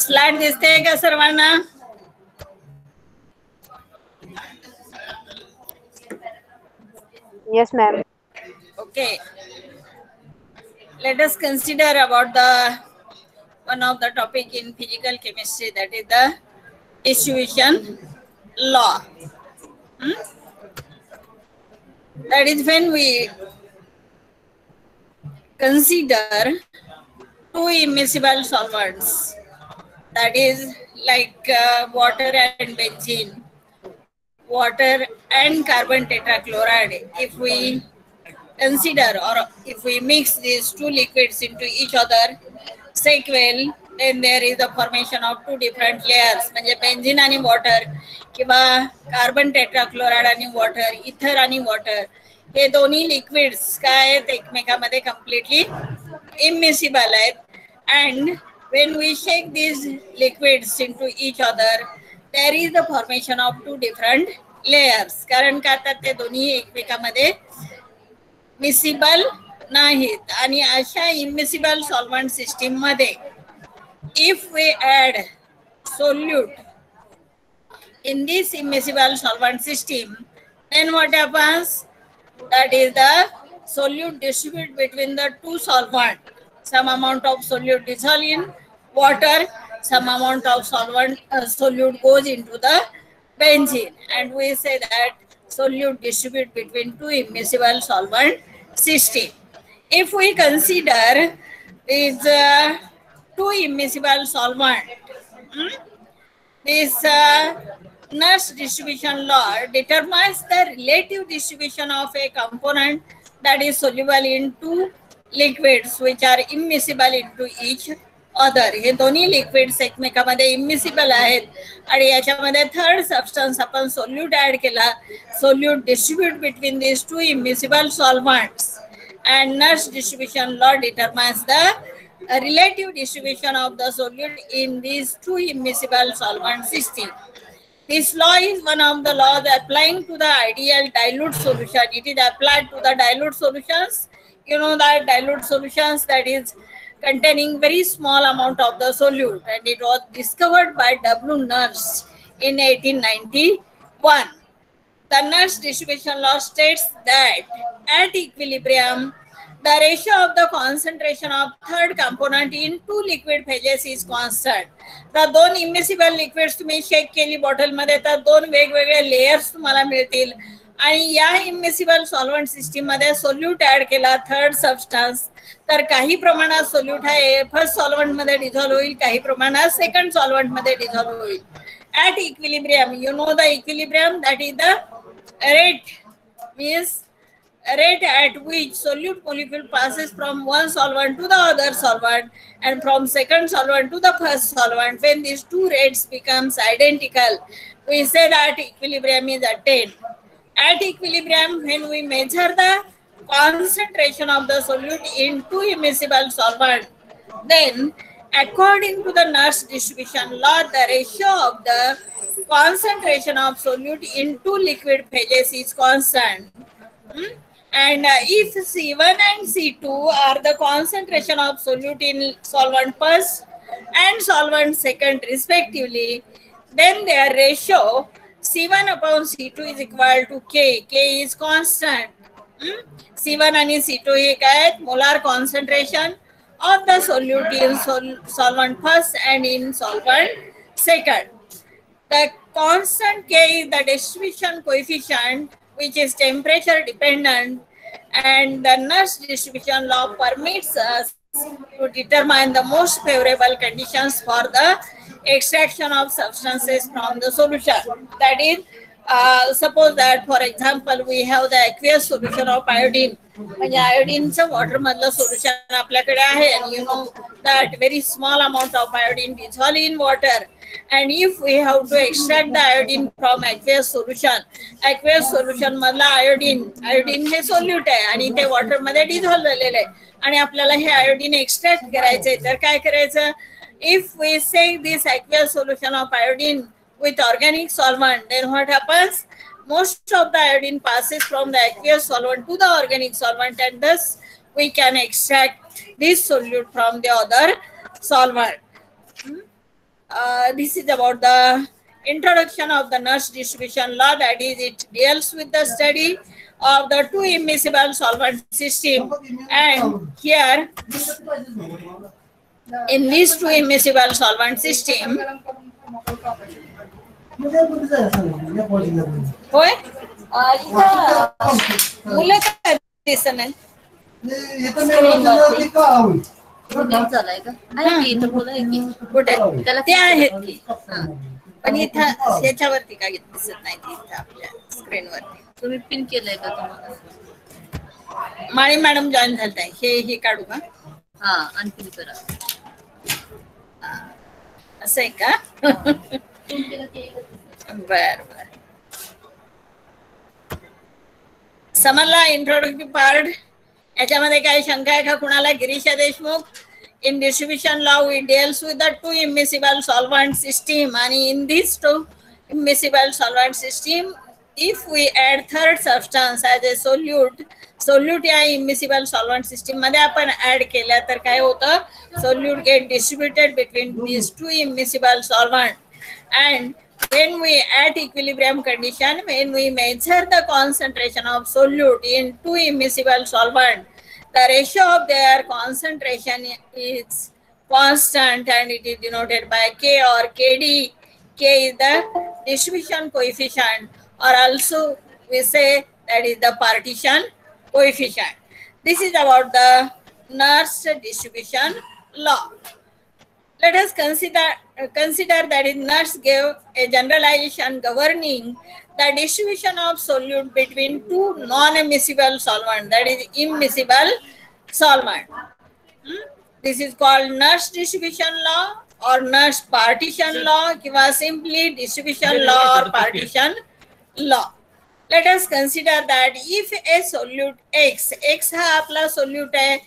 Slide दिसते का सर्वांना? Yes, ma'am. Okay. Let us consider about the one of the topic in physical chemistry, that is the distribution law. That is when we consider two immiscible solvents, that is like water and benzene, water and carbon tetrachloride. If we consider or if we mix these two liquids into each other sequel, then there is the formation of two different layers, म्हणजे benzene आणि water किंवा carbon tetrachloride आणि water, ether आणि water, हे दोन्ही liquids काय आहेत, एकमेकांमध्ये completely immiscible आहेत. And when we shake these liquids into each other, there is the formation of two different layers, कारण का तर ते दोन्ही एकमेकांमध्ये मिसिबल नाहीत. आणि अशा इमिसिबल सॉल्व्हंट सिस्टीम मध्ये if we add solute in this immiscible solvent system, then what happens? That is the solute distribute between the two solvent. Some amount of solute dissolve in water, some amount of solvent solute goes into the benzene, and we say that solute distribute between two immiscible solvent system. If we consider these two immiscible solvent, this Nernst distribution law determines the relative distribution of a component that is soluble in two liquids which are immiscible into each other. हे दोन्ही liquids एकमेकांमध्ये immiscible आहेत आणि याच्यामध्ये third substance आपण solute add केला. Solute distribute between these two immiscible solvents, and Nernst distribution law determines the relative distribution of the solute in these two immiscible solvent systems. This law is one of the laws applying to the ideal dilute solution. It is applied to the dilute solutions. You know that dilute solutions that is containing very small amount of the solute, and it was discovered by W. Nernst in 1891. The Nernst distribution law states that at equilibrium, the ratio of the concentration of third component in two liquid phases is constant. तर दोन immiscible liquids तुम्ही shake केली bottle मध्ये तर दोन वेगवेगळे layers तुम्हाला मिळतील आणि या इमिसिबल सॉल्व्हंट सिस्टीम मध्ये सोल्यूट ऍड केला थर्ड सबस्टन्स तर काही प्रमाणात सोल्यूट आहे फर्स्ट सॉल्व्हंट मध्ये डिझॉल्व्ह होईल, काही प्रमाणात सेकंड सॉल्व्हंट मध्ये डिझॉल्व्ह होईल. At equilibrium, you know the equilibrium, that is the rate, means rate at which solute molecule passes from one solvent to the other solvent and from second solvent to the first solvent. When these two rates becomes identical, we say that equilibrium is attained. At equilibrium, when we measure the concentration of the solute in two immiscible solvent, then according to the Nernst distribution law, the ratio of the concentration of solute in two liquid phases is constant. And if C1 and C2 are the concentration of solute in solvent first and solvent second respectively, then their ratio C1 upon C2 is equal to K. K is constant. C1 and C2 हे काय molar concentration of the solute in solvent first and in solvent second. The constant K is the distribution coefficient which is temperature dependent, and the Nernst distribution law permits us to determine the most favorable conditions for the extraction of substances from the solution. That is, suppose that for example we have the aqueous solution of iodine, म्हणजे आयोडीनचं water मधलं solution आपल्याकडे आहे, and you know that very small amount of iodine dissolve in water, and if we have to extract the iodine from aqueous solution मधला iodine हे solute आहे आणि ते water मध्ये dissolve झालेलं आहे आणि आपल्याला हे आयोडीन एक्स्ट्रॅक्ट करायचंय तर काय करायचं? If we shake this aqueous solution of iodine with organic solvent, then what happens? Most of the iodine passes from the aqueous solvent to the organic solvent, and thus we can extract this solute from the other solvent. this is about the introduction of the Nernst distribution law. That is, it deals with the study of the two immiscible solvent system. And here, in these two immiscible solvent system, होय मुलं काय दिसत नाही कुठे ते आहेत की पण इथं याच्यावरती काय दिसत नाही इथं आपल्या स्क्रीनवरती तुम्ही पिन केलंय का तुम्हाला माळी मॅडम जॉईन झालताय हे काढू का हा आणखी करा असं आहे का बर बर समजला इंट्रोडक्टिव्ह पार्ट याच्यामध्ये काय शंका आहे का कुणाला Girisha Deshmukh in distribution law we deals with the two immiscible solvent system and in these two immiscible solvent system if we add third substance as a solute या immiscible solvent system मध्ये आपण ऍड केल्या तर काय होतं solute get distributed between these two immiscible solvent and when we at equilibrium condition when we measure the concentration of solute in two immiscible solvent the ratio of their concentration is constant and it is denoted by K or KD. K is the distribution coefficient or also we say that is the partition coefficient. This is about the Nernst distribution law. Let us consider that Nernst gave a generalization governing the distribution of solute between two non-immiscible solvent, that is immiscible solvent. This is called Nernst distribution law or Nernst partition law किंवा simply distribution law or partition law. Let us consider that if a solute X हा आपला solute आहे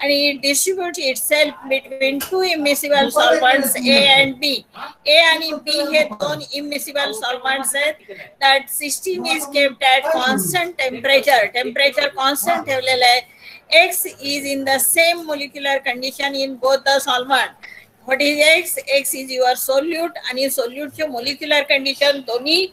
आणि it distributes itself between two immiscible solvents A and B. A आणि B हे दोन immiscible solvents आहेत. That system is kept at constant temperature. Temperature constant ठेवलेलं आहे. X is in the same molecular condition in both the solvent. What is X? X is your solute आणि solute ची molecular condition दोन्ही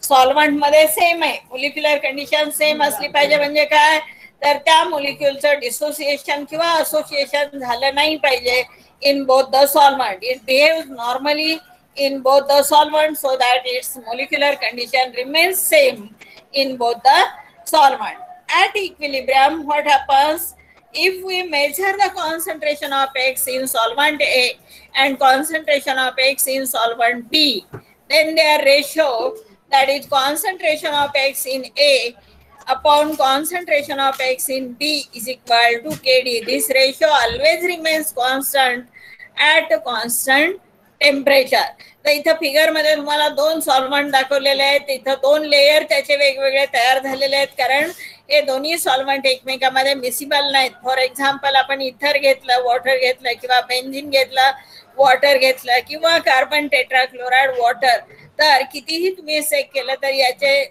solvent मध्ये same आहे molecular condition same असली पाहिजे म्हणजे काय तर त्या मोलिक्युलचं डिसोसिएशन किंवा असोसिएशन झालं नाही पाहिजे in both the solvent it behaves normally in both the solvent so that its molecular condition remains same in both the solvent. At equilibrium, what happens if we measure the concentration of X in solvent A and concentration of X in solvent B, then their ratio, that is concentration of X in A upon concentration of X in B is equal to KD. This ratio always remains constant at constant temperature तर इथं figure मध्ये तुम्हाला दोन solvent दाखवलेले आहेत इथं दोन layer त्याचे वेगवेगळे तयार झालेले आहेत कारण हे दोन्ही सॉल्व्हंट एकमेकांमध्ये मिसिबल नाहीत फॉर एक्झाम्पल आपण इथर घेतलं वॉटर घेतलं किंवा बेन्झिन घेतलं वॉटर घेतलं किंवा कार्बन टेट्राक्लोराइड वॉटर तर कितीही तुम्ही सेक केलं तर याचे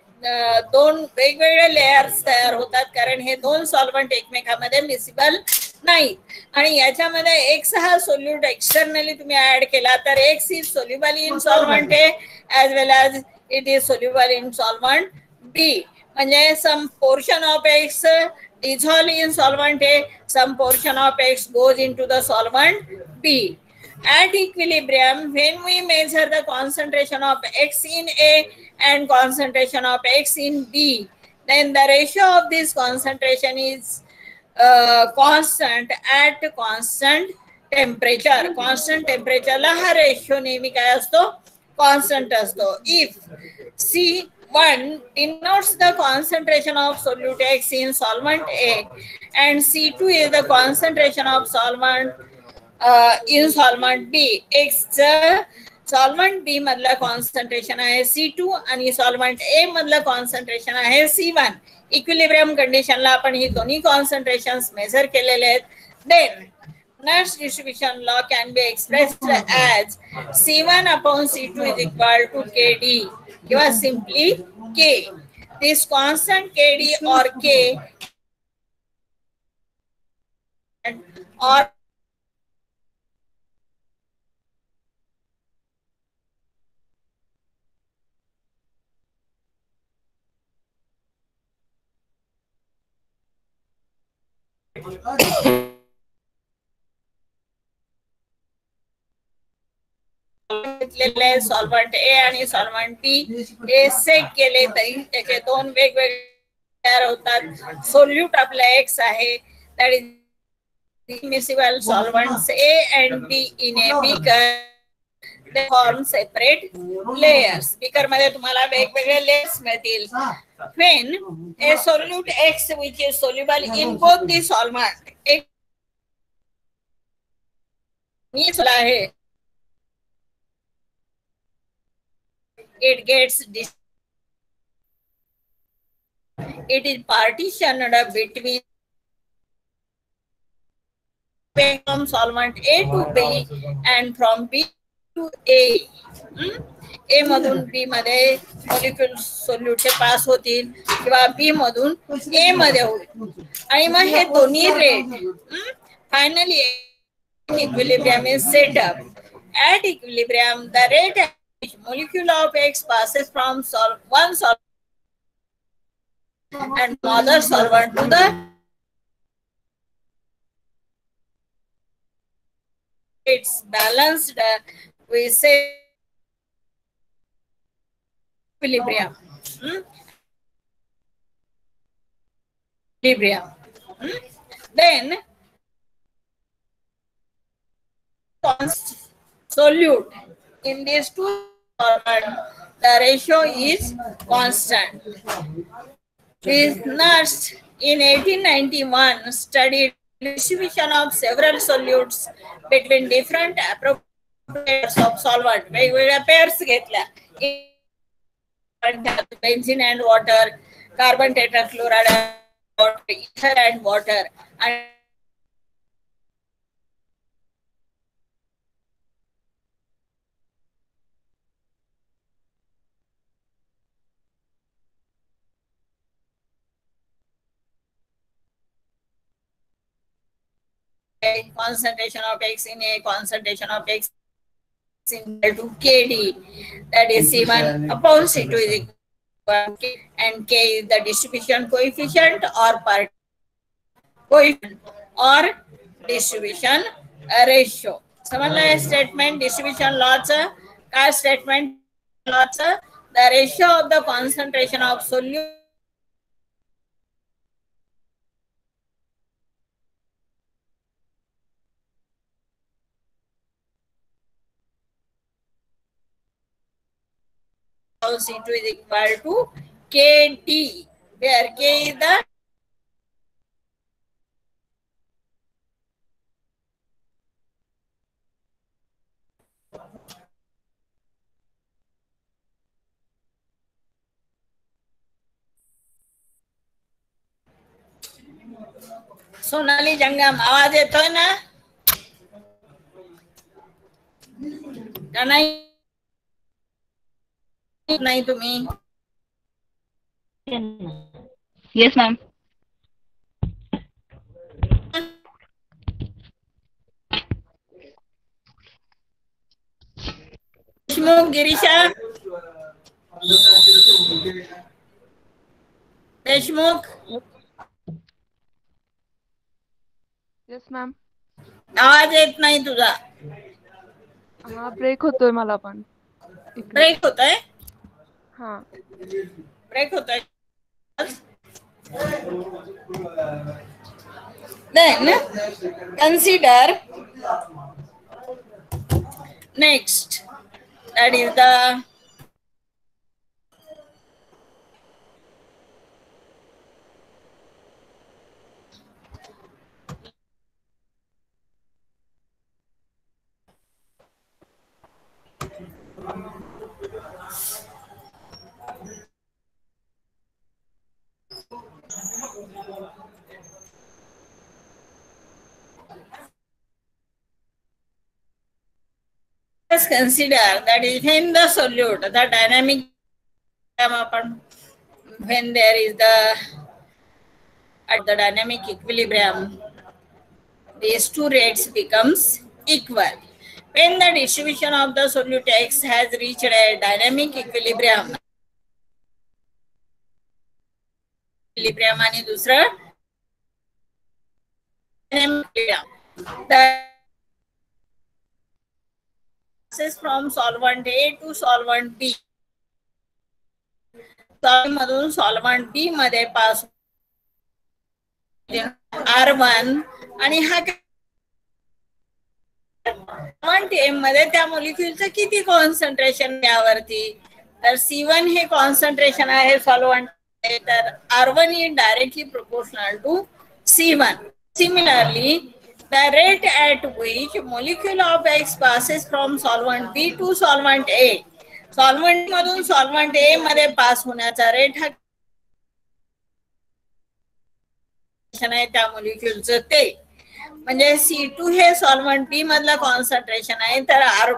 दोन वेगवेगळे लेयर्स तयार होतात कारण हे दोन सॉल्व्हंट एकमेकांमध्ये मिसिबल नाही आणि याच्यामध्ये एक्स हा सोल्यूट एक्सटर्नली तुम्ही ऍड केला तर X is soluble in solvent A as well as it is soluble in solvent B म्हणजे some portion of X dissolve in solvent A, some portion of X goes into the solvent B. At equilibrium, when we measure the concentration of X in A and concentration of X in B, then the ratio of this concentration is constant at constant temperature. Constant temperature ला हा ratio नेहमी काय असतो constant असतो. If C1 denotes the concentration of solute X in solvent A and C2 is the concentration of solvent in solvent B. X solvent B मधलं concentration आहे C2 आणि solvent ए मधलं concentration आहे C1. इक्विलिब्रियम कंडिशनला आपण ही दोन्ही concentrations measured केलेले आहेत. Then Nernst distribution law can be expressed as C1 upon C2 is equal to KD किंवा simply K. This constant KD or K or घेतलेले सॉल्व्हंट ए आणि सॉल्व्हंट बी हे सेक केले तरी त्याचे दोन वेगवेगळे तयार होतात. सोल्यूट आपला एक्स आहे, that is immiscible solvents A and B in a beaker. They form separate layers. Beaker मध्ये तुम्हाला वेगवेगळे layers मिळतील. When a solute X which is soluble in both the solvent आहे, it gets it is partitioned between from solvent A to B and from B to A. ए मधून B मध्ये molecule solute पास होतील किंवा B मधून ए मध्ये होईल आणि मग हे दोन्ही rate finally equilibrium is set up. At equilibrium, the rate at which molecule of X passes from one solvent and other solvent to the it's balanced, we say equilibrium. Equilibrium. Then solute in these two solvents, the ratio is constant. Nurse in 1891 studied distribution of several solutes between different appropriate of solvent. वेगवेगळ्या pairs घेतल्या. Benzene and water, carbon tetrachloride, ether and water, and concentration of X in A, concentration of X in to KD, that is C1 upon C2 is equal to K, and K is the distribution coefficient or part coefficient or distribution ratio. समजलं statement distribution lawचं काय statement lawचं the ratio of the concentration of solute C2 is equal to KD, where K is the Sonali जंगम आवाज येतोय ना? नाही तुम्ही? Yes, ma'am. Deshmukh Girisha Deshmukh yes ma'am. आवाज येत नाही तुझा. हा ब्रेक होतोय मला पण. ब्रेक होतोय? हा ब्रेक होतोय. Then consider next, that is the consider that is when the solute, the dynamic when there is at the dynamic equilibrium, these two rates becomes equal. When the distribution of the solute X has reached a dynamic equilibrium आणि दुसरं The passes from solvent A to solvent B. मधून solvent B मध्ये पास R1 आणि हा solvent A मध्ये त्या मॉलिक्युलचं किती concentration यावरती, तर C1 हे कॉन्सन्ट्रेशन आहे सॉल्व्हंट, तर R1 is directly proportional to C1. Similarly, the rate at which molecule of X passes from solvent B to solvent A, solvent मधून सॉल्व्हंट A मध्ये पास होण्याचा रेट हा आहे त्या मॉलिक्युलचं ते, म्हणजे C2 हे सॉल्व्हंट B मधलं कॉन्सन्ट्रेशन आहे, तर R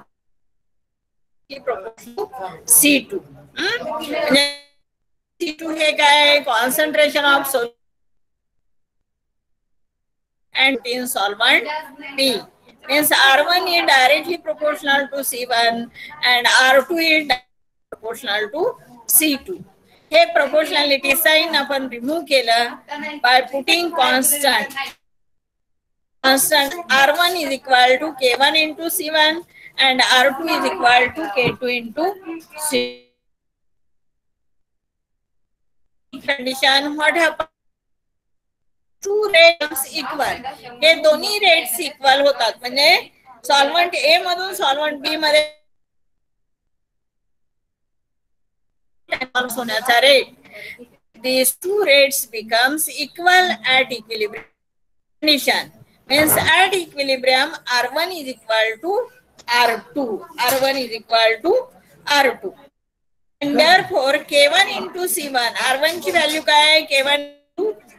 C2 म्हणजे C2 हे काय concentration of solution and in solvent B, means R1 is directly proportional to C1 and R2 is proportional to C2. हे proportionality sign आपण remove केलं by putting constant R1 is equal to K1 into C1 and R2 is equal to K2 into C2. Condition, what happens? Two rates equal, हे दोन्ही rates equal होतात, म्हणजे solvent ए मधून solvent B मध्ये होण्याचा rate, these two rates becomes equal at equilibrium condition, means at equilibrium R1 is equal to R2, R1 is equal to R2, and therefore K1 into C1, R1 ची value काय आहे, K1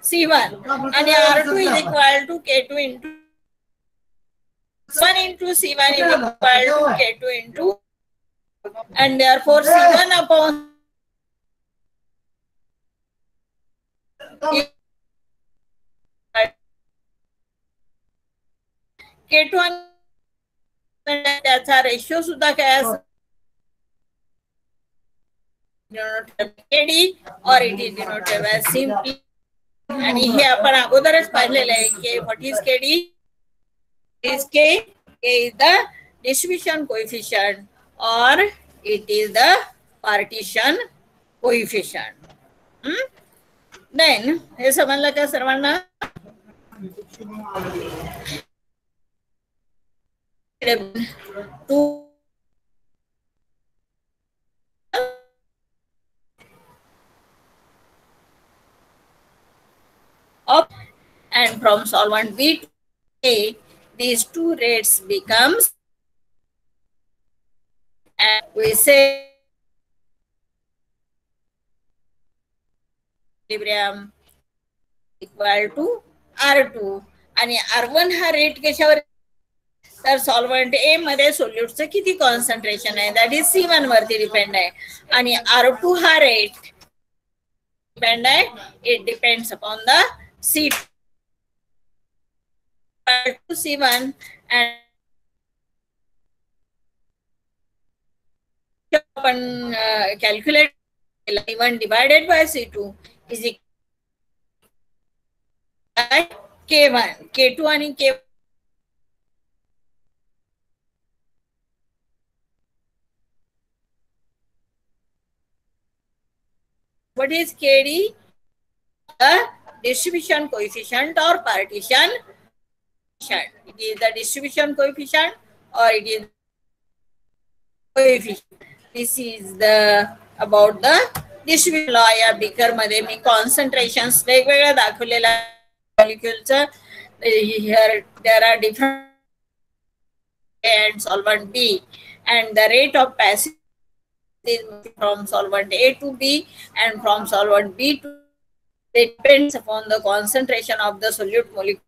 C1 and R2 is equal to K2 into 1 into C1 is equal to K2 into, and therefore C1 upon K2 आणि त्याचा ratio सुद्धा काय असतो, KD or it is denoted as simply, आणि हे आपण अगोदरच पाहिलेलं आहे की what is KD, is K is the distribution coefficient or it is the partition coefficient. Then हे समजलं का सर्वांना? Up and from solvent B to A, these two rates becomes, and we say equilibrium equal to R2 आणि R1 हा rate कशावर, तर solvent ए मध्ये सोल्यूटचं किती concentration आहे, दॅट इज C1 वरती डिपेंड आहे, आणि R2 हा रेट डिपेंड आहे, it depends upon the C2 C1 and आपण calculate C1 divided by C2 is equal to K1, K2 आणि K1 what is KD? The distribution coefficient or partition. It is the distribution coefficient or it is coefficient. This is the about the distribution law. या beaker मध्ये मी concentrations वेगवेगळ्या दाखवलेल्या molecules. Here there are different and solvent B, and the rate of passage is from solvent A to B and from solvent B to, it depends upon the concentration of the solute molecule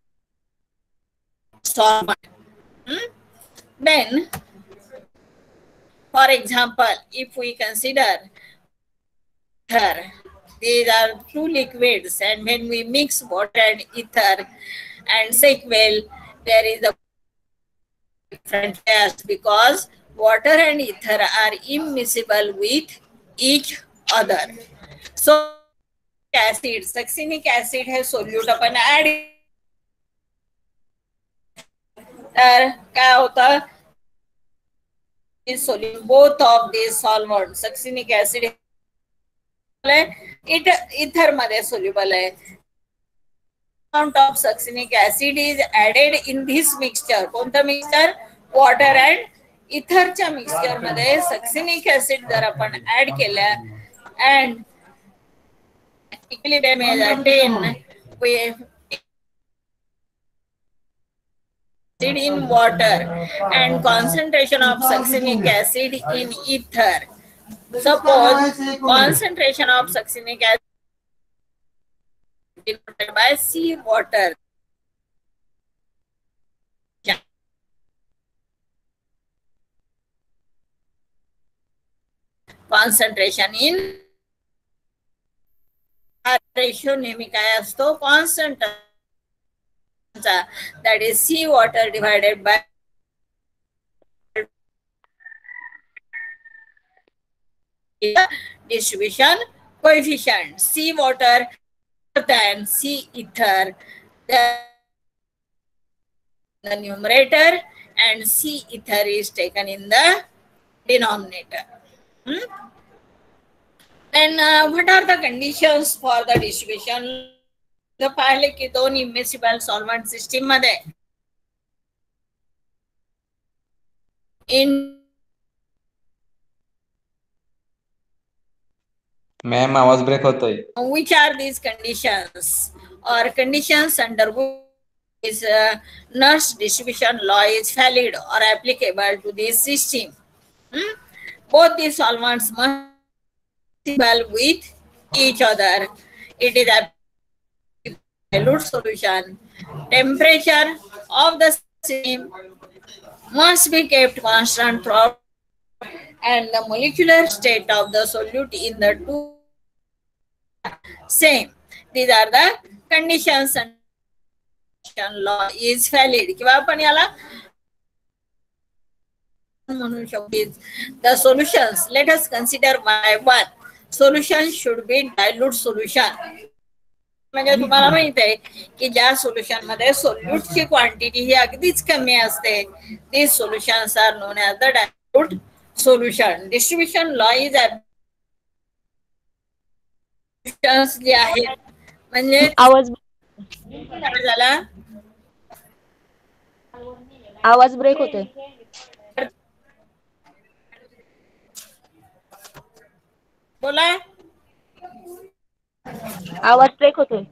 solvent. Then, for example, if we consider ether, these are two liquids, and when we mix water and ether and sequel, there is a different test because water and ether are immiscible with each other. So, acid, succinic acid has solute upon add तर काय होतं, both of these solvents, succinic acid ether मध्ये soluble आहे. Amount of succinic acid is added in this mixture. कोणतं mixture? Water and इथरच्या mixture मध्ये succinic acid जर आपण add केल्या and in water and concentration of succinic acid in ether. Suppose concentration of succinic acid by sea water. Concentration in ratio नेहमी काय असतो? Constant. That is sea water divided by distribution coefficient. Sea water than sea ether, the numerator, and sea ether is taken in the denominator. Then what are the conditions for the distribution? The पाहिले की दोन immiscible solvent system मध्ये in ma'am आवाज break होतोय. which are these conditions or conditions under which is Nernst distribution law is valid or applicable to this system? Both these solvents must be equal with each other. It is a dilute solution. Temperature of the system must be kept constant throughout, and the molecular state of the solute in the two same. These are the conditions and law is valid. किंवा आपण याला म्हणू शकतो. The solutions, let us consider by one. Solution should be dilute solution. म्हणजे तुम्हाला माहित आहे की ज्या सोल्युशन मध्ये सोल्यूटची क्वांटिटी ही अगदीच कमी असते, these solutions are known as the dilute solution. Distribution law is जे आहेत म्हणजे आवाज काय झाला? आवाज ब्रेक होतोय. बोला. आवाज ब्रेक होतोय.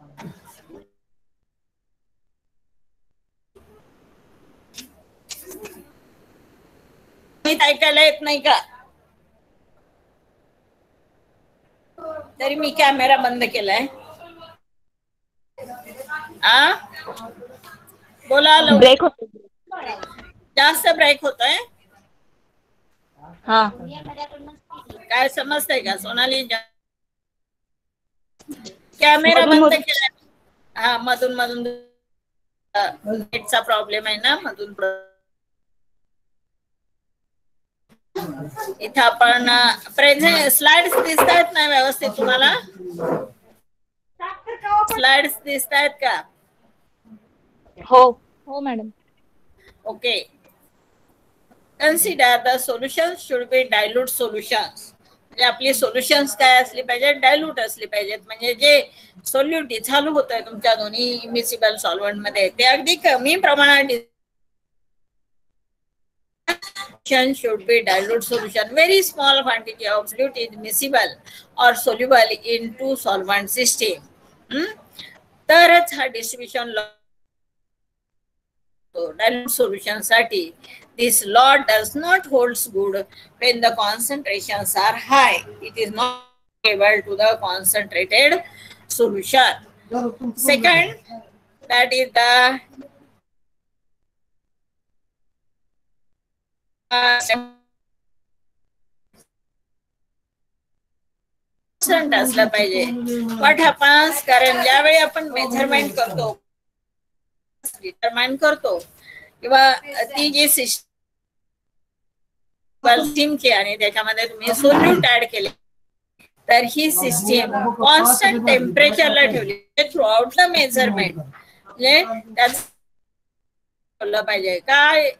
ऐकायला येत नाही का? तरी मी कॅमेरा बंद केलाय. बोला. ब्रेक होतोय. जास्त ब्रेक होतोय. हा काय समजतंय का सोनाली? कॅमेरा बंद केलाय. हा मधून मधून नेटचा प्रॉब्लेम आहे ना मधून. इथं आपण प्रेझेंट स्लाइड्स दिसत आहेत ना व्यवस्थित तुम्हाला? स्लाइड्स दिसत आहेत का? हो हो madam. Okay. Consider the solutions should be dilute solutions. म्हणजे आपली सोल्युशन्स काय असली पाहिजे? डायल्यूट असली पाहिजेत. म्हणजे जे सोल्युट चालू होत आहे तुमच्या दोन्ही इमिसिबल सॉल्व्हंट मध्ये ते अगदी कमी प्रमाणात should be dilute solution. Very small quantity of solute is miscible or soluble in two solvent system. तरच हा डिस्ट्रीब्युशन लॉ dilute solution साठी. This law does not holds good when the concentrations are high. It is not able to the concentrated solution. Second, that is the असला पाहिजे. What happens? कारण ज्यावेळी आपण measurement करतो determine करतो किंवा ती जी सिस्टीमची आणि त्याच्यामध्ये तुम्ही सोल्यूट ऍड केले तर ही सिस्टीम कॉन्स्टंट टेम्परेचरला ठेवली थ्रू आउट द मेजरमेंट. म्हणजे बोललं पाहिजे. काय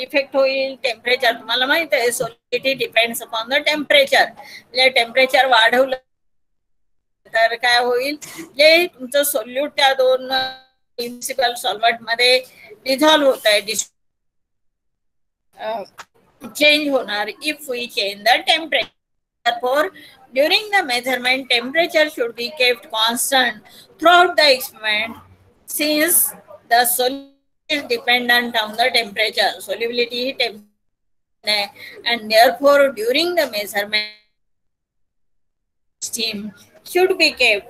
इफेक्ट होईल? टेम्परेचर. तुम्हाला माहित आहे solidity depends upon the temperature. म्हणजे टेम्परेचर वाढवलं तर काय होईल? जे तुमचं सोल्यूट त्या दोन इम्सिबल सॉल्व्हंट मध्ये डिझॉल्व्ह होत आहे, change होणार if we change the temperature. Therefore, during the measurement, temperature should be kept constant throughout the experiment since the solution is dependent on the temperature. Solubility and therefore during the measurement, steam should be kept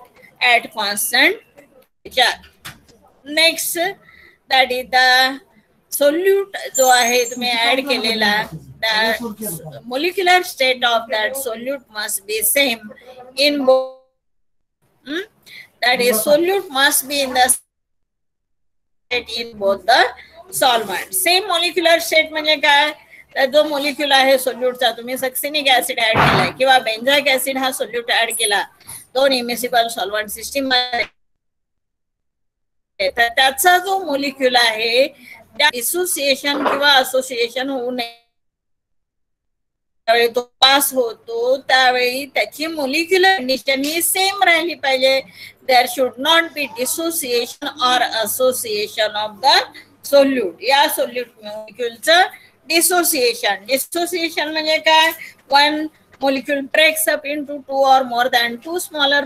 at constant temperature. Next, that is the solute जो आहे तुम्ही add केलेला, the molecular state of that solute must be same in both. That is, solute must be in the state in both the solvent. Same molecular state म्हणजे काय? तर जो molecule आहे सोल्यूटचा, तुम्ही सक्सिनिक ऍसिड ऍड केलाय किंवा बेंझाइक acid हा solute add केला दोन इमिसिबल सॉल्व्हंट सिस्टीम मध्ये, तर त्याचा जो मोलिक्युल आहे त्या डिसोसिएशन किंवा असोसिएशन होऊ नये. त्यावेळी तो पास होतो त्यावेळी त्याची मोलिक्युलर कंडिशन ही सेम राहिली पाहिजे. There should not be dissociation or association of the solute. या सोल्यूट मोलिक्युलचं डिसोसिएशन म्हणजे काय? One molecule breaks up into two or more than two smaller.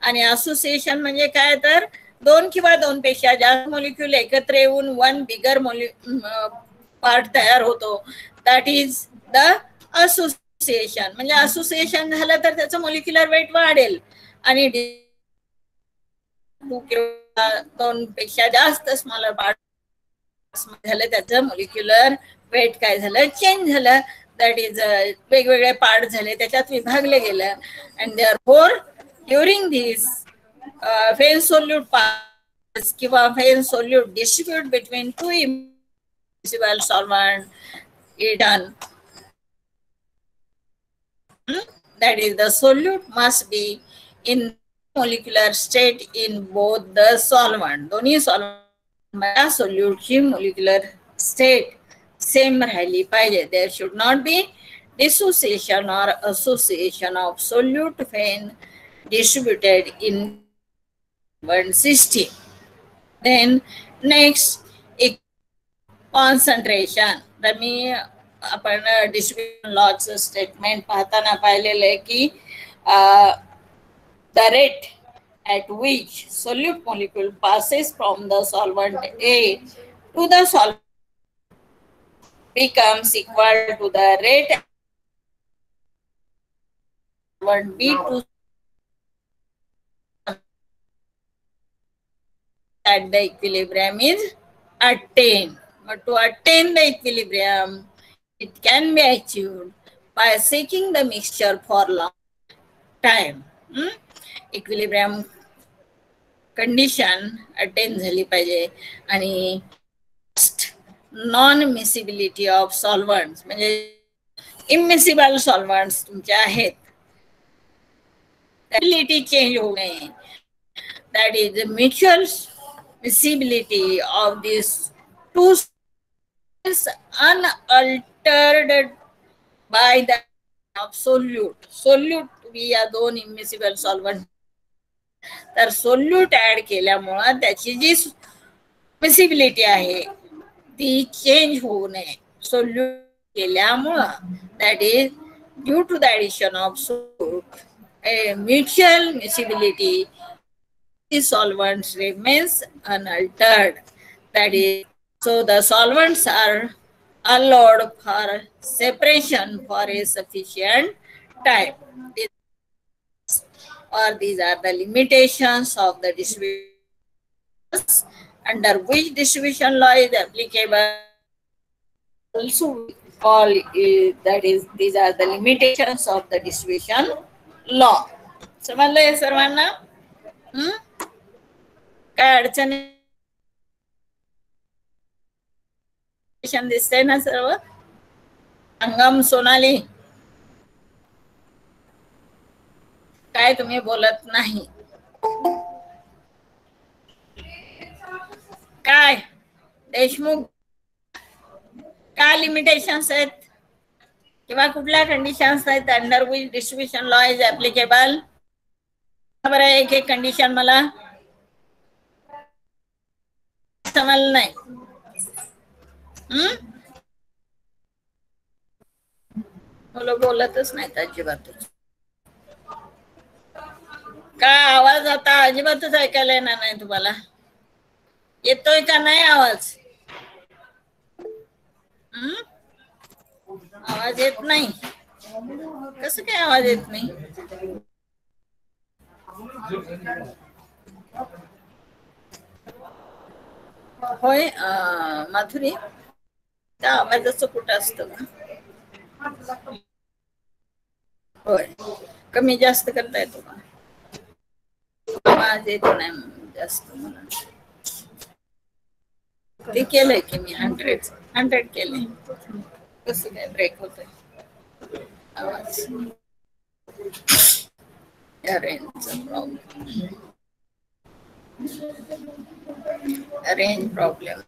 आणि असोसिएशन म्हणजे काय? तर दोन किंवा दोन पेक्षा जास्त मोलिक्युल एकत्र येऊन वन बिगर पार्ट तयार होतो. That is the association. म्हणजे असोसिएशन झालं तर त्याचं मोलिक्युलर वेट वाढेल आणि दोन पेक्षा जास्त स्मॉलर पार्ट झालं त्याचं मोलिक्युलर वेट काय झालं? चेंज झालं. दॅट इज वेगवेगळे पार्ट झाले, त्याच्यात विभागले गेलं. अँड देअरफोर ड्युरिंग धिस फेन सोल्यूट पार्ट्स किंवा फेन solute distribute between two immiscible solvent is done. That is, the solute must be in molecular state in both the solvent. दोन्ही सॉल्व्हंट solute ची molecular state same राहिली पाहिजे. There should not be dissociation or association of solute phane distributed in one system. Then next, concentration. तर मी आपण distribution लॉचं statement पाहताना पाहिलेलं आहे की the rate at which solute molecule passes from the solvent A to the solvent becomes equal to the rate solvent B to that the equilibrium is attained. But to attain the equilibrium, it can be achieved by seeking the mixture for long time. Equilibrium condition attain झाली पाहिजे आणि non miscibility of सॉल्व्हंट्स म्हणजे immiscible सॉल्व्हंट्स तुमचे आहेत, ability change होऊ नये. That is the mutual miscibility of these two is unaltered by the solute. Solute या दोन immiscible solvent, तर सोल्यूट ऍड केल्यामुळं त्याची जी मिसिबिलिटी आहे ती चेंज होऊ नये. सोल्यूट केल्यामुळं that is due to the addition of solute a mutual miscibility the solvents remains unaltered. That is, so the solvents are allowed for separation for a sufficient time. Or these are the limitations of the distribution under which distribution law is applicable. Also, all that is, these are the limitations of the distribution law. समजलंय सर्वांना? काय अडचण दिसतंय ना सर्व? अंगम, सोनाली, काय तुम्ही बोलत नाही? काय देशमुख काय लिमिटेशन्स आहेत किंवा कुठल्या कंडिशन्स आहेत under which distribution law is applicable? बरं, एक एक कंडिशन मला समजलं नाही. मुलं बोलतच नाहीत अजिबातच. काय आवाज आता अजिबातच ऐकायला येणार नाही तुम्हाला. येतोय का नाही आवाज? आवाज येत नाही. कसं काय आवाज येत नाही? होय माधुरी, त्या आवाजाचं कुठं असतं का? होय, कमी जास्त करता येतो का? आवाज येत नाही जास्त मला. ते केलंय की मी 100 केलंय. कसं काय ब्रेक होतोय आवाज? Range problem.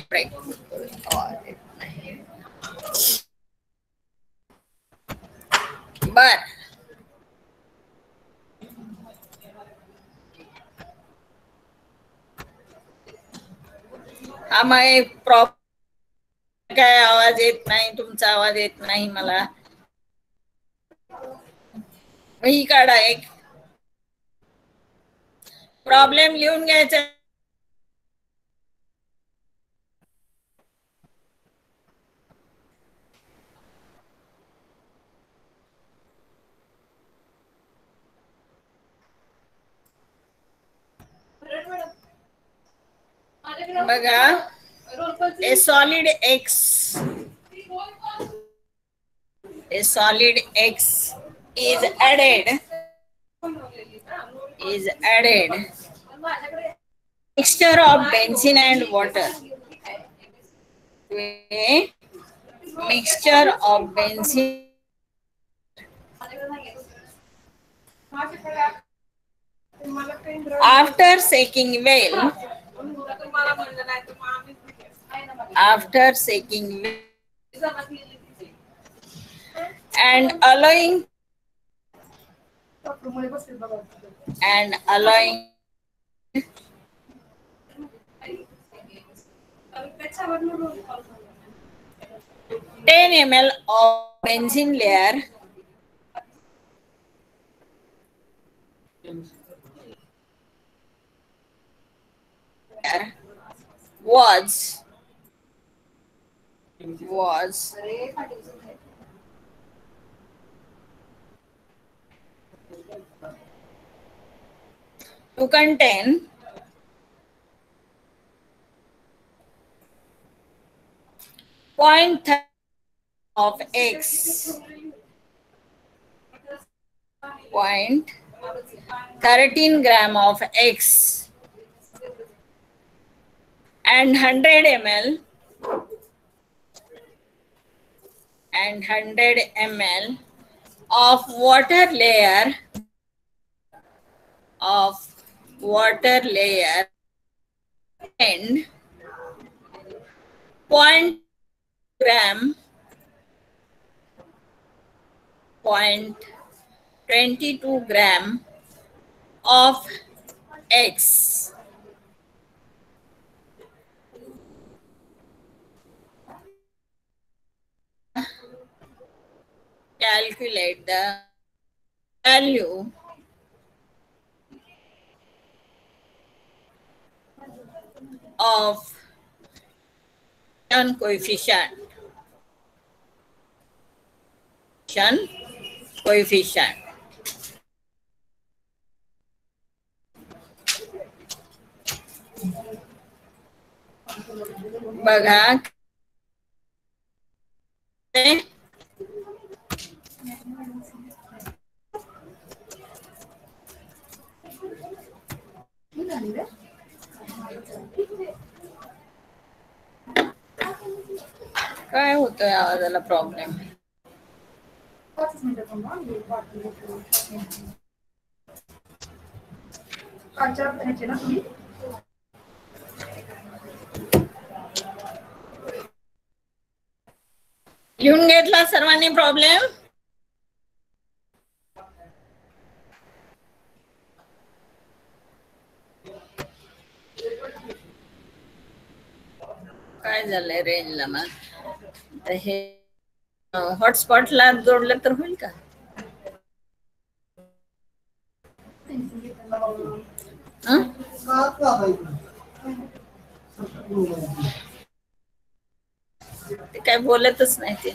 ब्रेक होतोय, आवाज येत नाही. बर, हा मग प्रॉब्लेम काय? आवाज येत नाही, तुमचा आवाज येत नाही मला. वही काढा, एक प्रॉब्लेम लिहून घ्यायचा. बघा, a solid x is added mixture of benzene and water. A mixture of benzene after shaking well, and allowing 10 ml of benzene layer was to contain 0.30 of x, 0.13 gram of x, and 100 ml of water layer and 0.22 gram of x. Calculate the value of coefficient. बघा, काय होतोय आवाजाला problem? लिहून घेतला सर्वांनी problem? काय झालंय रेंजला? मग हे हॉटस्पॉटला जोडलं तर होईल का? ते काय बोलतच नाही ते.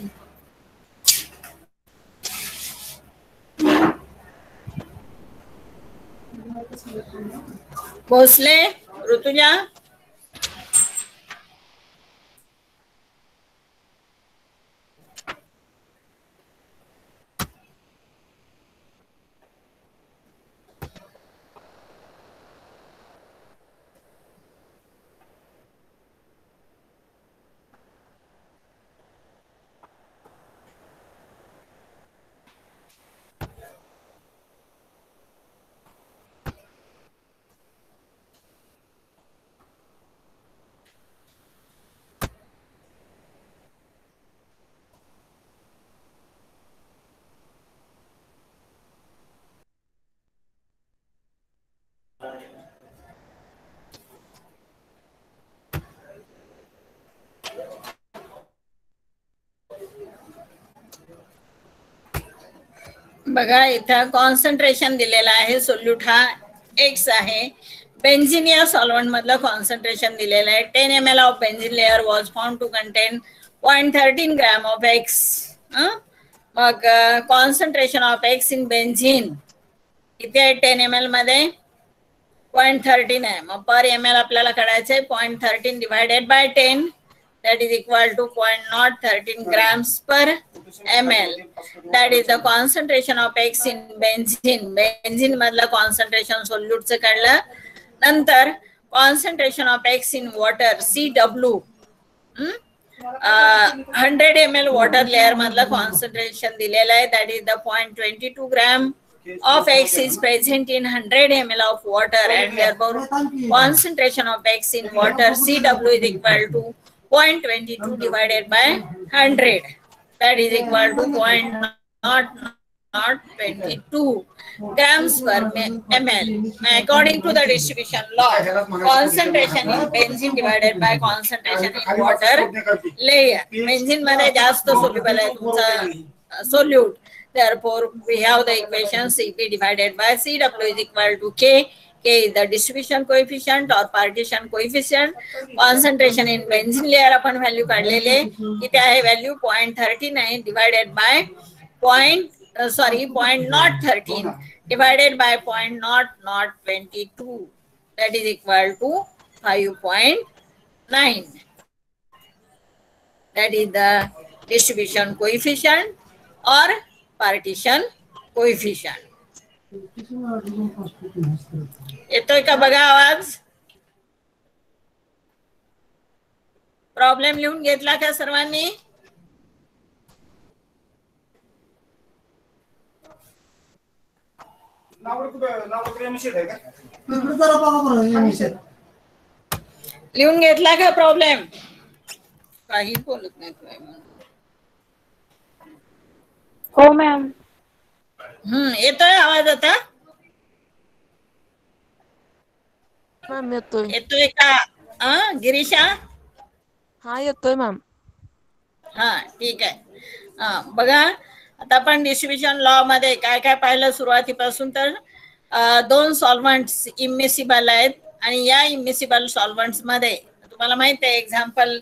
भोसले, ऋतुजा, बघा इथं कॉन्सन्ट्रेशन दिलेलं आहे. सोल्यूट हा एक्स आहे. बेन्झिन या सॉल्व्हंट मधलं कॉन्सन्ट्रेशन दिलेलं आहे. 10 ml of benzene layer was found to contain 0.13 gram of X. मग concentration of X in benzene किती आहे? 10 ml मध्ये 0.13 आहे. मग पर ml आपल्याला काढायचंय 0.13 divided by 10, that is equal to 0.013 grams per ml. That is the concentration of X in benzene. Benzene मधलं concentration सोल्यूटचं काढलं. नंतर concentration of X in water CW 100 ml water layer मधलं कॉन्सन्ट्रेशन दिलेलं आहे. That is the 0.22 gram of X is present in 100 ml of water, and therefore concentration of X in water CW is equal to 0.22 divided by 100, that is equal to 0.022 grams per ml. According to the distribution law, concentration in benzene divided by concentration in water layer. Benzene मध्ये जास्त soluble आहे तुमचा solute. Therefore, we have the equation Cp divided by Cw is equal to K. K is the distribution coefficient or partition coefficient. Concentration in benzene layer आपण value काढलेले किती आहे? Value 0.39 divided by 0.013 divided by 0.0022. That is equal to 5.9. That is the distribution coefficient or partition coefficient. येतोय का बघा आवाज? Problem लिहून घेतला का सर्वांनी? लिहून घेतला का प्रॉब्लेम? काही बोलत नाही. हो मॅम. येतोय आवाज आता? मॅम येतोय. येतोय का गिरीशा? हा येतोय मॅम. हा ठीक आहे. बघा आता आपण डिस्ट्रीब्युशन लॉ मध्ये काय काय पाहिलं सुरुवातीपासून. तर 2 सॉल्व्हंट्स इमिसिबल आहेत आणि या इमिसिबल सॉल्व्हंट्स मध्ये तुम्हाला माहित आहे example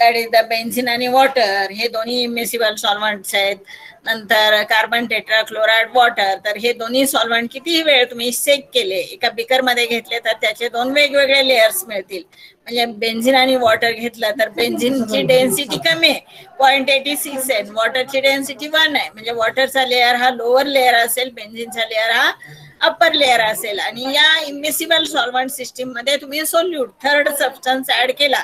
that is the benzene आणि वॉटर, हे दोन्ही इमिसिबल सॉल्व्हंट्स आहेत. नंतर कार्बन टेट्राक्लोराइड वॉटर, तर हे दोन्ही सॉल्व्हंट कितीही वेळ तुम्ही शेक केले एका बिकर मध्ये घेतले तर त्याचे 2 वेगवेगळे लेयर्स मिळतील. म्हणजे बेन्झिन आणि वॉटर घेतलं तर बेन्झिनची डेन्सिटी कमी आहे 0.86 आहे, वॉटरची डेन्सिटी 1 आहे. म्हणजे वॉटरचा लेअर हा लोअर लेअर असेल, बेन्झिनचा लेअर हा अप्पर लेअर असेल. आणि या इमिसिबल सॉल्व्हंट सिस्टीम मध्ये तुम्ही सोल्यूट थर्ड सबस्टन्स ऍड केला,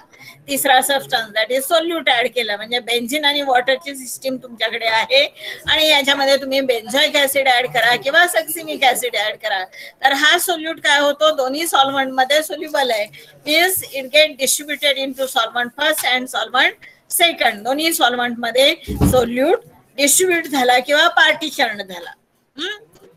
तिसरा substance that is solute add केला. म्हणजे बेन्झिन आणि वॉटरची सिस्टीम तुमच्याकडे आहे आणि याच्यामध्ये तुम्ही बेन्झॉइक ऍसिड ऍड करा किंवा सक्सिमिक ऍसिड ऍड करा, तर हा सोल्यूट काय होतो? दोन्ही सॉल्व्हंट मध्ये सोल्युबल आहे. Means it get distributed into solvent first and solvent second दोन्ही सॉल्व्हंट मध्ये सोल्यूट डिस्ट्रीब्यूट झाला किंवा पार्टिशन झाला.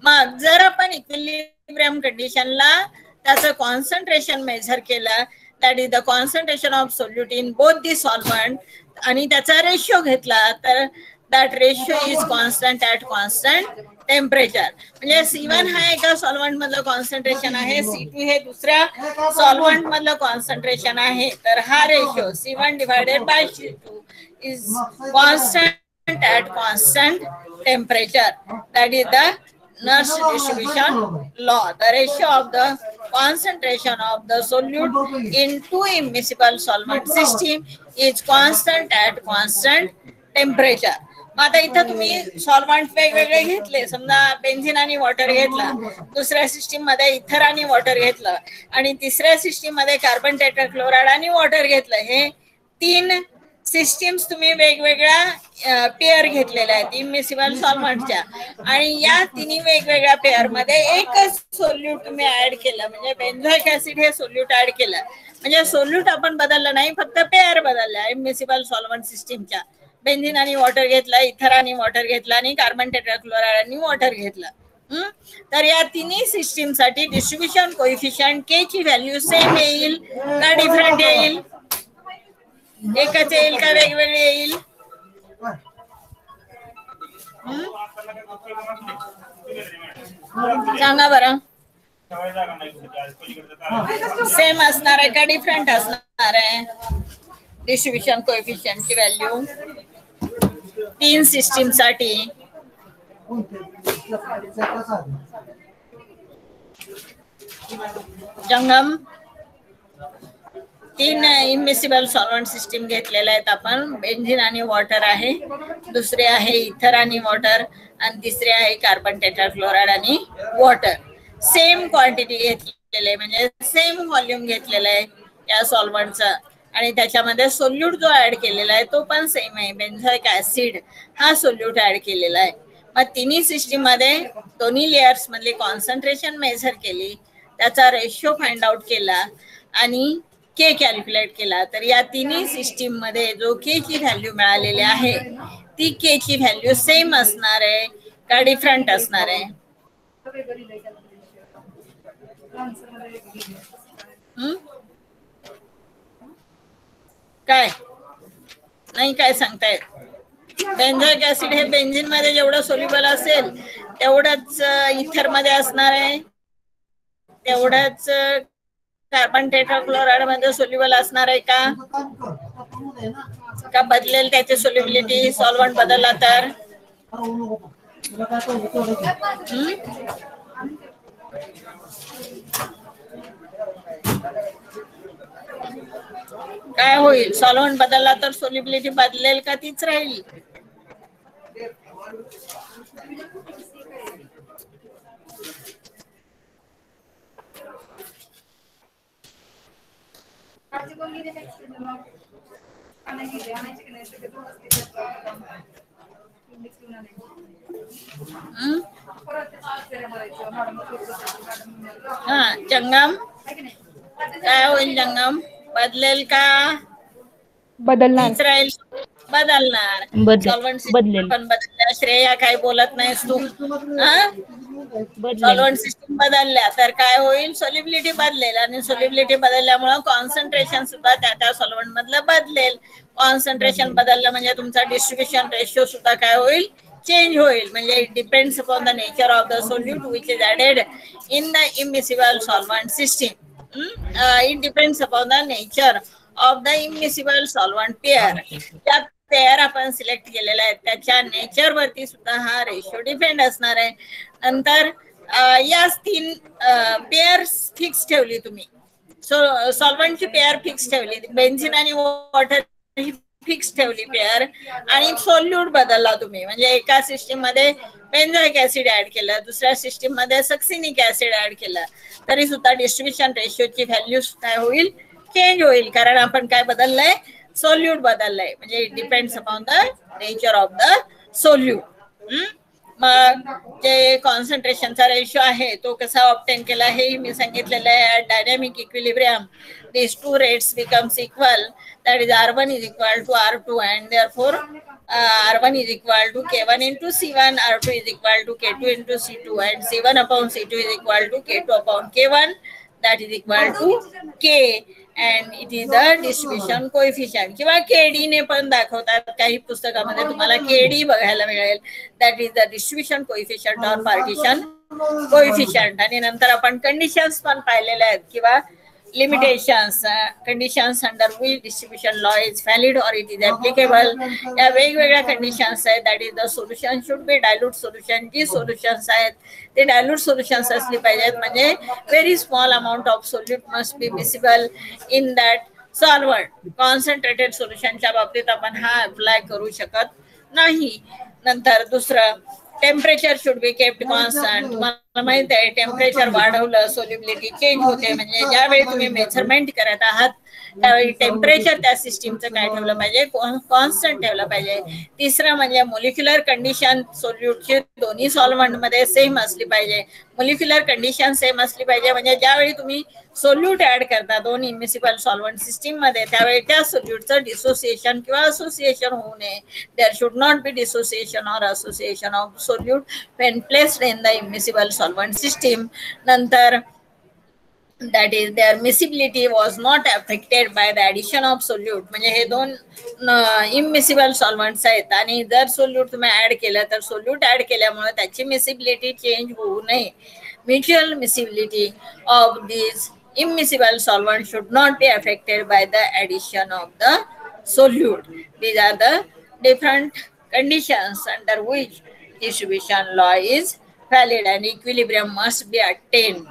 मग जर आपण इक्विलिब्रियम कंडिशनला त्याचं कॉन्सन्ट्रेशन मेजर केलं, that is the concentration of solute in both the solvent, आणि त्याचा रेशो घेतला तर that ratio is constant at constant temperature. म्हणजे C1 हा एका सॉल्व्हंट मधलं कॉन्सन्ट्रेशन आहे, C2 हे दुसऱ्या सॉल्व्हंट मधलं कॉन्सन्ट्रेशन आहे, तर हा ratio C1 divided by C2 is constant at constant temperature. That is the Nernst distribution law. The ratio of the concentration of the solute in two immiscible solvent system is constant at constant temperature. आता इथं तुम्ही solvent वेगवेगळे घेतले, समजा benzene आणि water घेतला, दुसऱ्या system मध्ये इथर आणि वॉटर घेतलं, आणि तिसऱ्या सिस्टीम मध्ये कार्बन टेट्राक्लोराइड आणि वॉटर घेतलं. हे तीन सिस्टीम्स तुम्ही वेगवेगळ्या पेअर घेतलेल्या आहेत इमिसिबल सॉल्व्हंटच्या, आणि या तिन्ही वेगवेगळ्या पेअर मध्ये एकच सोल्यूट तुम्ही ऍड केलं, म्हणजे बेन्झोइक ऍसिड हे सोल्यूट ऍड केलं. म्हणजे सोल्यूट आपण बदललं नाही, फक्त पेअर बदलल्या इमिसिबल सॉल्व्हंट सिस्टीमच्या. बेन्झिन आणि वॉटर घेतला, इथर आणि वॉटर घेतला, आणि कार्बन टेट्राक्लोराइड आणि वॉटर घेतलं. तर या तिन्ही सिस्टीम साठी डिस्ट्रीब्युशन कोएफिशियंट के ची व्हॅल्यू सेम येईल का डिफरंट येईल? एकच येईल का वेगवेगळे येईल? सांगा बरं. सेम असणार आहे का डिफरंट असणार आहे डिस्ट्रीब्युशन कोएफिशियंट ची व्हॅल्यू तीन सिस्टीम साठी? जंगम, तीन इमिसिबल सॉल्व्हंट सिस्टीम घेतलेल्या आहेत आपण. बेन्झिन आणि वॉटर आहे, दुसरे आहे इथर आणि वॉटर, आणि तिसरे आहे कार्बन टेट्राक्लोराइड आणि वॉटर. सेम क्वांटिटी घेतलेले, म्हणजे सेम व्हॉल्यूम घेतलेला आहे या सॉल्व्हंटचा, आणि त्याच्यामध्ये सोल्यूट जो ऍड केलेला आहे तो पण सेम आहे. बेन्झोइक ऍसिड हा सोल्यूट ऍड केलेला आहे. मग तिन्ही सिस्टीम मध्ये दोन्ही लेयर्स मधली कॉन्सन्ट्रेशन मेजर केली, त्याचा रेशो फाइंड आउट केला, आणि के कॅल्क्युलेट केला. तर या तिन्ही सिस्टीम मध्ये जो के ची व्हॅल्यू मिळालेली आहे ती के ची व्हॅल्यू सेम असणार आहे का डिफरंट असणार आहे? काय नाही, काय सांगतायत? बेन्झोइक ऍसिड हे बेन्झिन मध्ये जेवढं सोल्युबल असेल तेवढंच इथर मध्ये असणार आहे, तेवढंच कार्बन टेट्राक्लोराइड मध्ये सोल्युबल असणार आहे का? का बदलेल त्याची सोल्युबिलिटी सॉल्व्हंट बदलला तर? काय होईल? सॉल्व्हंट बदलला तर सोल्युबिलिटी बदलेल का तीच राहील? हा, जंगम काय होईल? जंगम बदलेल का तीच राहील? बदलणार. सॉल्व्हंट सिस्टीम पण बदलल्या. श्रेया काय बोलत नाहीस तू? सॉल्व्हंट सिस्टीम बदलल्या तर काय होईल? सोल्युबिलिटी बदलेल, आणि सोल्युबिलिटी बदलल्यामुळे कॉन्सन्ट्रेशन सुद्धा त्या सॉल्व्हंट मधलं बदलेल. कॉन्सन्ट्रेशन बदललं म्हणजे तुमचा डिस्ट्रीब्युशन रेशो सुद्धा काय होईल? चेंज होईल. म्हणजे it depends upon the nature of the solute which is added in the immiscible solvent system. It depends upon the nature of the immiscible solvent pair. त्या पेअर आपण सिलेक्ट केलेला आहे त्याच्या नेचर वरती सुद्धा हा रेशो डिपेंड असणार आहे. नंतर या तीन पेअर फिक्स ठेवली तुम्ही, सॉल्व्हंटची पेअर फिक्स ठेवली, बेन्झिन आणि वॉटर फिक्स ठेवली पेअर, आणि सोल्यूट बदलला तुम्ही. म्हणजे एका सिस्टीम मध्ये बेन्झोइक ऍसिड ऍड केलं, दुसऱ्या सिस्टीम मध्ये सक्सिनिक ऍसिड ऍड केलं, तरी सुद्धा डिस्ट्रीब्युशन रेशोची व्हॅल्यू काय होईल? चेंज होईल. कारण आपण काय बदललंय? सोल्यूट बदललंय. म्हणजे it depends upon the nature of the solute. मग जे कॉन्सन्ट्रेशनचा रेशो आहे तो कसा ऑप्टेन केला हे मी सांगितलेलं आहे. Dynamic equilibrium these two rates becomes equal, that is r1 is equal to r2 and therefore r1 is equal to k1 into c1, r2 is equal to k2 into c2 and c1 upon c2 is equal to k2 upon k1, that is equal to k, and it is the distribution coefficient किंवा KD ने पण दाखवतात. काही पुस्तकामध्ये तुम्हाला KD बघायला मिळेल. That is the distribution coefficient or partition coefficient. आणि नंतर आपण कंडिशन्स पण पाहिलेल्या आहेत किंवा limitations, conditions under which distribution law is valid or it is applicable. या वेगवेगळ्या कंडिशन्स आहेत. That is the solution should be dilute solution. जी सोल्युशन्स आहेत ते डायल्यूट सोल्युशन्स असली पाहिजेत. म्हणजे very small amount of solute must be miscible in that solvent. Concentrated सोल्युशनच्या बाबतीत आपण हा अप्लाय करू शकत नाही. नंतर दुसरं, temperature should be kept constant. तुम्हाला माहित आहे टेम्परेचर वाढवलं सोल्युबिलिटी चेंज होते. म्हणजे ज्यावेळी तुम्ही मेजरमेंट करत आहात त्यावेळी टेम्परेचर त्या सिस्टीमचं काय ठेवलं पाहिजे, कॉन्स्टंट ठेवलं पाहिजे. तिसरं म्हणजे मोलिक्युलर कंडिशन सोल्यूटची दोन्ही सॉल्व्हंट मध्ये सेम असली पाहिजे. मोलिक्युलर कंडिशन सेम असली पाहिजे म्हणजे ज्यावेळी तुम्ही सोल्यूट ऍड करता दोन इमिसिबल सॉल्व्हंट सिस्टीम मध्ये त्यावेळी त्या सोल्यूटचं डिसोसिएशन किंवा असोसिएशन होऊ नये. There should not be dissociation or association of solute when placed in the immiscible solvent system. नंतर that is their miscibility was not affected by the addition of solute. म्हणजे हे दोन immiscible सॉल्व्हंट्स आहेत आणि जर solute तुम्ही add केलं तर solute add केल्यामुळे त्याची मिसिबिलिटी चेंज होऊ नये. Mutual miscibility of this immiscible solvent should not be affected by the addition of the solute. These are the different conditions under which distribution law is valid and equilibrium must be attained.